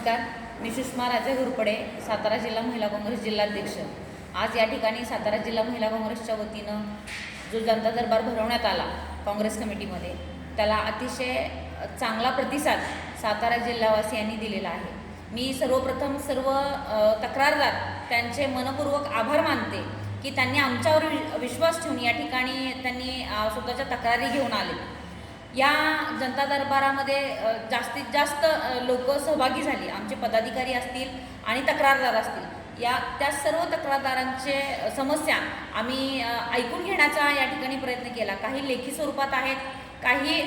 नमस्कार, मी सुषमा राजे घोरपडे, सातारा जिल्हा महिला काँग्रेस जिल्हाध्यक्ष। आज या ठिकाणी सातारा जिल्हा महिला काँग्रेसच्या वतीनं जो जनता दरबार भरवण्यात आला काँग्रेस कमिटीमध्ये, त्याला अतिशय चांगला प्रतिसाद सातारा जिल्हावासियांनी दिलेला आहे। मी सर्वप्रथम सर्व तक्रारदार त्यांचे मनपूर्वक आभार मानते की त्यांनी आमच्यावर विश्वास ठेवून या ठिकाणी त्यांनी स्वतःच्या तक्रारी घेऊन आले। या जनता दरबारामध्ये जास्तीत जास्त लोक सहभागी झाली, आमचे पदाधिकारी असतील आणि तक्रारदार असतील। त्या सर्व तक्रारदारांचे समस्या आम्ही ऐकून घेण्याचा या ठिकाणी प्रयत्न केला। काही लेखी स्वरूपात आहेत, काही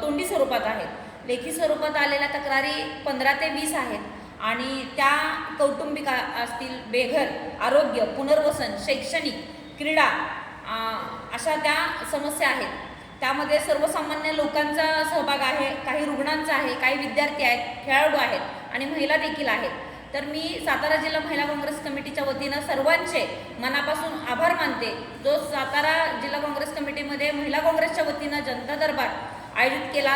तोंडी स्वरूपात आहेत। लेखी स्वरूपात आलेल्या तक्रारी 15 ते 20 आहेत आणि त्या कौटुंबिक असतील, बेघर, आरोग्य, पुनर्वसन, शैक्षणिक, क्रीडा अशा त्या समस्या आहेत। त्यामध्ये सर्वसामान्य लोकांचा सहभाग आहे, काही रुग्णांचा आहे, काही विद्यार्थी आहेत, खेळाडू आहेत आणि महिला देखील आहेत। तर मी सातारा जिल्हा महिला काँग्रेस कमिटीच्या वतीनं सर्वांचे मनापासून आभार मानते। जो सातारा जिल्हा काँग्रेस कमिटीमध्ये महिला काँग्रेसच्या वतीनं जनता दरबार आयोजित केला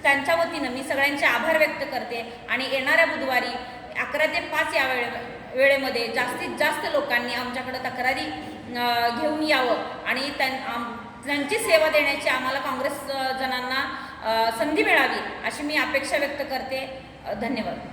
त्यांच्या वतीनं मी सगळ्यांचे आभार व्यक्त करते आणि येणाऱ्या बुधवारी 11 ते 5 या वेळेमध्ये जास्तीत जास्त लोकांनी आमच्याकडे तक्रारी घेऊन यावं आणि त्यांची सेवा देण्याची आम्हाला काँग्रेस जनांना संधी मिळावी अशी मी अपेक्षा व्यक्त करते। धन्यवाद।